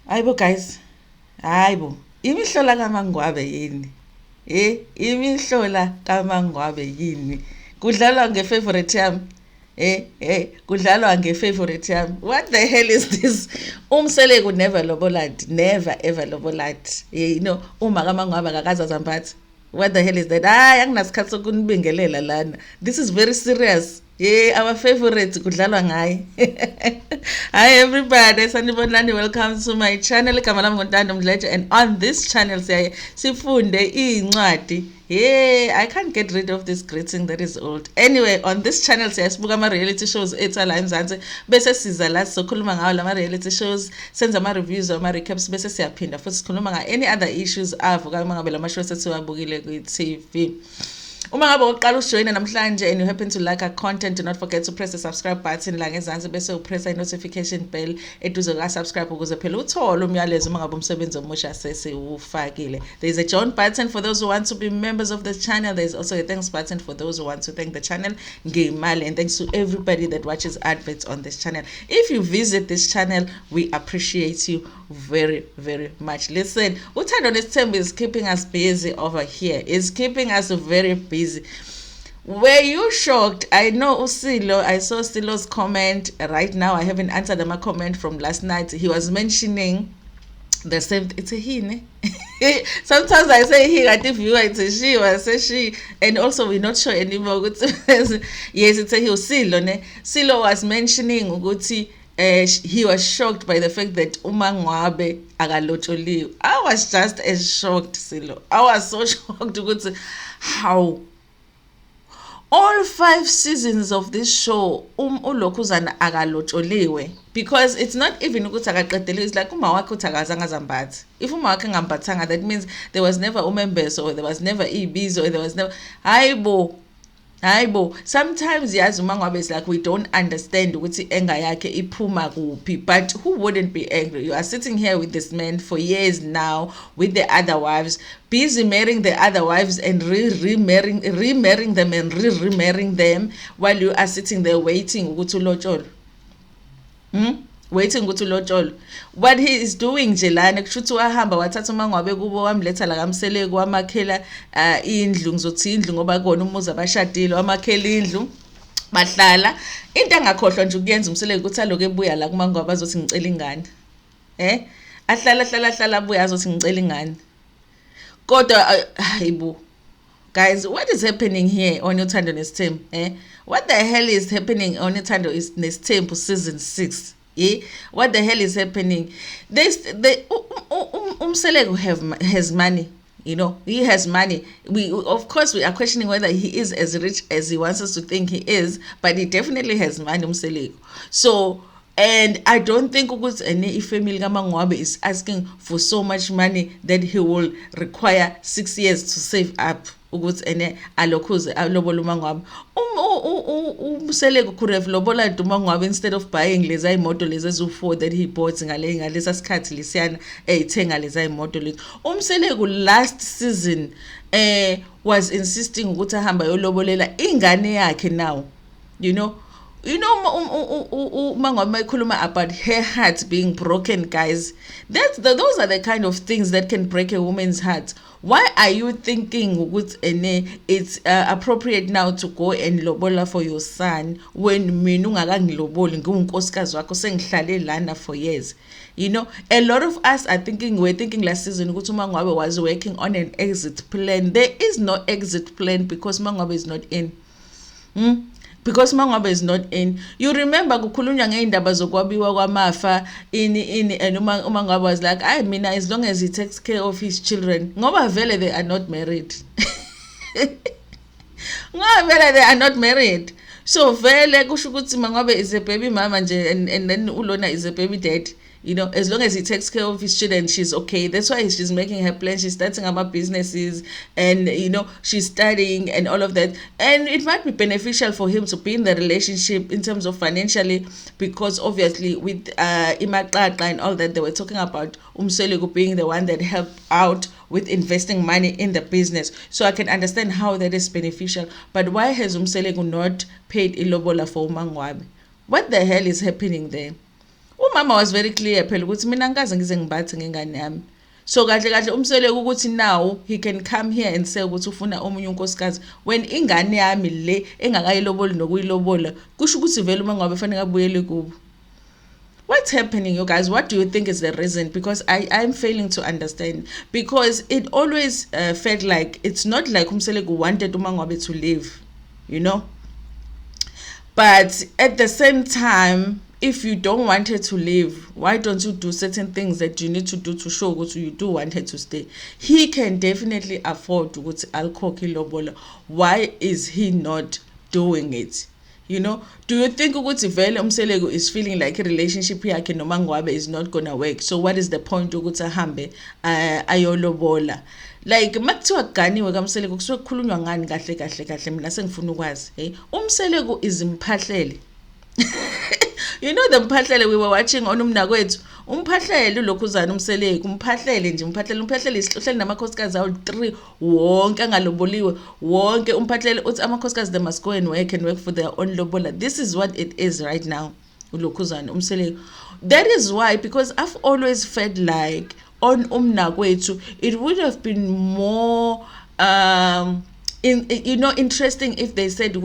Hayibo guys. Hayibo. Imihlola KaMaNgwabe yini? Imihlola KaMaNgwabe yini? Kudlalwa ngefavorite yami. Kudlalwa ngefavorite yami. What the hell is this? Umseleku never lobolad, never ever lobolad. Uma KaMaNgwabe akakaza zambathi. What the hell is that? Anginasikhathi sokunibingelela lana. This is very serious. Yeah, our favorite kudlalwa ngaye. Hi everybody, sanibonani, welcome to my channel. Igama lami Ntando Mdletshe, and on this channel sifunde incwadi. Yeah, I can't get rid of this greeting that is old. Anyway, on this channel siyasibuka ama-reality shows ethu la eMzansi bese siza la sizokhuluma ngawo lama-reality shows, senza ama-reviews ama-recaps bese siyaphinda futhi sikhuluma nga-any other issues avuka uma ngabe lama-shows esiwabukile kwi-TV. Uma ngabe uqala ujoyina namhlanje and you happen to like our content, do not forget to press the subscribe button la ngezansi bese upressa i-notification bell eduze ka-subscribe ukuze phela uthole umyalezo uma ngabe umsebenzi omusha sesiwufakile. There is a join button for those who want to be members of the channel. There is also a thanks button for those who want to thank the channel ngemali, and thanks to everybody that watches adverts on this channel. If you visit this channel, we appreciate you very very much. Listen, Uthando Nesthembu is keeping us busy over here. Is keeping us very busy. Were you shocked? I know Usilo, I saw Silo's comment right now. I haven't answered my comment from last night. He was mentioning the same. It's a he, ne? Sometimes I say he, I think viewer it's a she, or I say she, and also we're not sure anymore. Yes, it's a he. Silo, ne? Silo was mentioning Uguti. He was shocked by the fact that KaMaNgwabe akalotsholiwe. I was just as shocked, Silo. I was so shocked ukuthi how all 5 seasons of this show ulokhuzana akalotsholiwe, because it's not even ukuthi akaqedeliwe. It's like uma wakhe uthi akazange zambathi. If uma wakhe ngambathanga, that means there was never umembeso, or there was never ibizo, or there was never hayibo. Sometimes yazi KaMaNgwabe is like we don't understand ukuthi enga yakhe iphuma kuphi, but who wouldn't be angry? You are sitting here with this man for years now with the other wives, busy marrying the other wives and remarrying them and remarrying them, while you are sitting there waiting ukuthi ulotsholo. Waiting ukuthi ulotsholo. What he is doing nje lana kushuthi wahamba wathatha KaMaNgwabe kubo wamletha la kaMseleku wamakhela indlu, ngizothi indlu ngoba kona umuzi abashadile, wamakhela indlu bahlala. Into angakhohlwa nje ukuyenza uMseleku ukuthi aloke ebuya la KaMaNgwabe azothi ngicela ingane. Ahlala abuya azothi ngicela ingane. Kodwa hayibo. Guys, what is happening here on Uthando Nesthembu? What the hell is happening on Uthando Nesthembu season 6? What the hell is happening? Umseleku has money. He has money. Of course, we are questioning whether he is as rich as he wants us to think he is, but he definitely has money, Umseleku. So, and I don't think if family KaMaNgwabe is asking for so much money that he will require 6 years to save up. Alokhuze alobolo KaMaNgwabe. Umseleku could have lobola KaMaNgwabe instead of buying leza imoto leza ezu4 that he bought ngalesa sikhathi lisiyana eyithenga leza imoto lezi. Umseleku last season was insisting ukuthi ahamba yolobolela ingane yakhe now. KaMaNgwabe ekhuluma about her heart being broken, guys. Those are the kind of things that can break a woman's heart. Why are you thinking it's appropriate now to go and lobola for your son when mina ungakangiloboli ngiwunkosikazi wakho sengihlale lana for years? A lot of us are thinking, we're thinking last season ukuthi KaMaNgwabe was working on an exit plan. There is no exit plan because KaMaNgwabe is not in. Because KaMaNgwabe is not in. You remember kukhulunywa ngeindaba zokwabiwa kwamafa and uMaNgwabe was like, I mean, as long as he takes care of his children, ngoba vele they are not married. Ngoba vele they are not married. So vele kusho ukuthi KaMaNgwabe is a baby mama nje, and then ulona is a baby dad. As long as he takes care of his children, she's okay. That's why she's making her plans. She's starting up businesses, and she's studying and all of that. And it might be beneficial for him to be in the relationship in terms of financially, because obviously with Imihlola and all that, they were talking about Umseleku being the one that helped out with investing money in the business. So I can understand how that is beneficial. But why has Umseleku not paid ilobolo for KaMaNgwabe? What the hell is happening there? Umama was very clear phela ukuthi mina ngikaze ngize ngibathe ngengane yami. So kahle kahle umseleko ukuthi now he can come here and say ukuthi ufuna omunye unkosikazi when ingane yami le engakayiloboli nokuyilobola kusho ukuthi vele uma ngabe fanele abuyele kubo. What's happening, you guys? What do you think is the reason? Because I'm failing to understand. Because it always felt like it's not like umseleko wanted uMaNgwabe to leave, you know. But at the same time, if you don't want her to leave, why don't you do certain things that you need to do to show what you do want her to stay? He can definitely afford what alcohol lobola. Why is he not doing it? You know, do you think ukuthi vele umseleko is feeling like a relationship yakhe noMaNgwabe is not gonna work? So what is the point ukuthi ahambe ayolobola? Like makuthiwa kuganiwe kaMseleko kusuke kukhulunywa ngani kahle mina sengifuna ukwazi. Umseleko is imphahlele. You know the mphahlele we were watching on umnakwethu. Umphahlele lokhuzana umseleko, umphahlele nje, umphahlele isihleli namakhosikazi awu 3 wonke angaloboliwe, wonke umphahlele uthi amakhosikazi they must go and work for their own lobola. This is what it is right now. Ulokhuzana umseleko. That is why, because I've always felt like on umnakwethu it would have been more interesting if they said,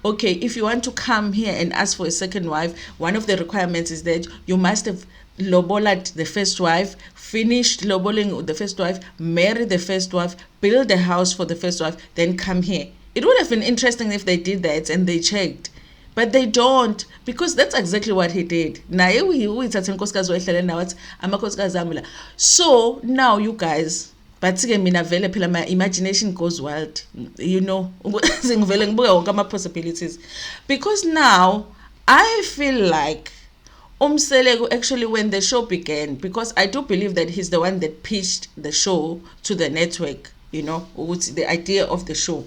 okay, if you want to come here and ask for a second wife, one of the requirements is that you must have lobolat the first wife, finished loboling the first wife, marry the first wife, build a house for the first wife, then come here. It would have been interesting if they did that and they checked. But they don't, because that's exactly what he did. So now you guys, but my imagination goes wild, you know. Possibilities. Because now I feel like Umseleko actually when the show began, because I do believe that he's the one that pitched the show to the network, you know, the idea of the show.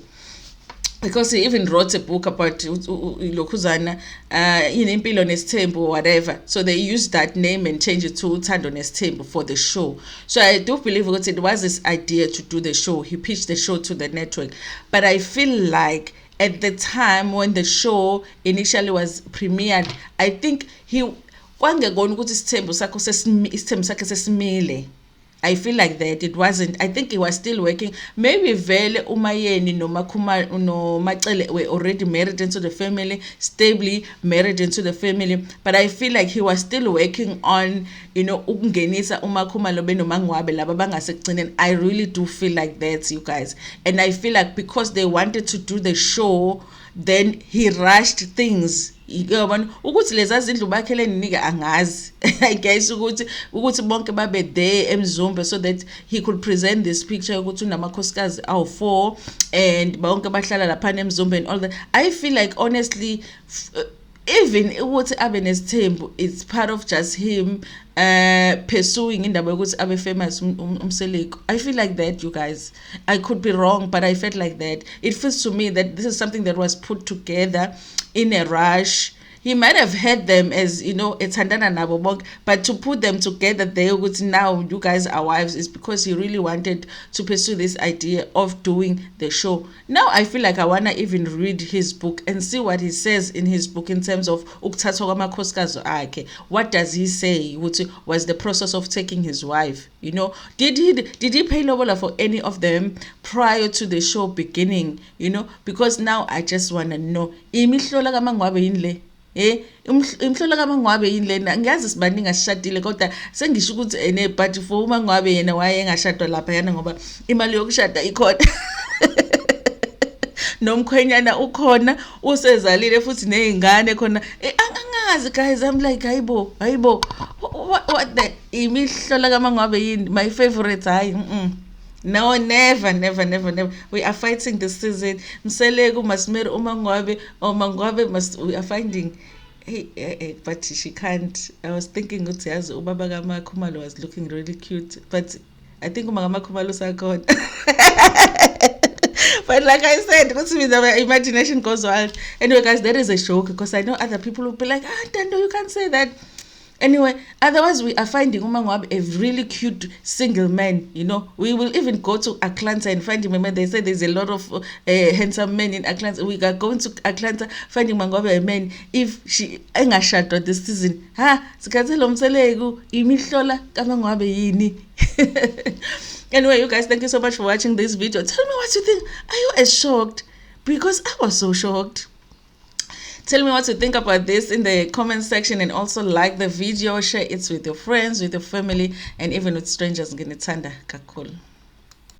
Because he even wrote a book about Lokhuzana, Impilo Nesthembu or whatever. So they used that name and changed it to Uthando Nesthembu for the show. So I do believe that it was this idea to do the show. He pitched the show to the network. But I feel like at the time when the show initially was premiered, I think he I feel like that it wasn't. I think he was still working. Maybe Vele Umayeni no Makuma no Machele were already married into the family, stably married into the family. But I feel like he was still working on, ukungenisa umakuma lobe no Mangwabe laba bangasekugcineni. I really do feel like that, you guys. And I feel like because they wanted to do the show, then he rushed things. Ukuthi leza zindlu bakhele ninika angazi. I guess ukuthi bonke babe there eMzumbe so that he could present this picture ukuthi unamakhosikazi awu 4 and bonke bahlala lapha eMzumbe and all that. I feel like honestly even ukuthi abe Nesthembu, it's part of just him pursuing indaba ukuthi abe famous umseleko. I feel like that, you guys. I could be wrong, but I felt like that. It feels to me that this is something that was put together in a rush. He might have had them as, Ethandana nabo bonke, but to put them together there with now you guys are wives is because he really wanted to pursue this idea of doing the show. Now I feel like I want to even read his book and see what he says in his book in terms of ukuthathwa kwamakhosikazi akhe. What does he say was the process of taking his wife? Did he pay lobola for any of them prior to the show beginning? Because now I just want to know. Imihlola KaMaNgwabe yinle. Imihlola KaMaNgwabe yinlena ngiyazi sibaningi asishadile kodwa sengisho ukuthi but for uMaNgwabe yena waye engashadwa lapha yana ngoba imali yokushada ikhona nomkhwenyana ukhona usezalile futhi nezingane khona angazi guys. I'm like hayibo what the imihlola KaMaNgwabe yini my favorite hayi No, never. We are fighting this season. Mseleko must marry uMaNgwabe, or Mangwabe must. We are finding. Hey, but she can't. I was thinking that Ubaba KaMaKhumalo was looking really cute, but I think KaMaKhumalo are gone. But like I said, the imagination goes wild. Anyway, guys, there is a show because I know other people will be like, Ntando, you can't say that. Anyway, otherwise we are finding KaMaNgwabe a really cute single man, you know. We will even go to Atlanta and find him. Remember, they say there's a lot of handsome men in Atlanta. We are going to Atlanta finding KaMaNgwabe a man. If she engashadwa this season, sikhathele umseleko Imihlola KaMaNgwabe yini. Anyway, you guys, thank you so much for watching this video. Tell me what you think. Are you as shocked? Because I was so shocked. Tell me what you think about this in the comment section, and also like the video, share it with your friends, with your family, and even with strangers. Ntando kakhulu.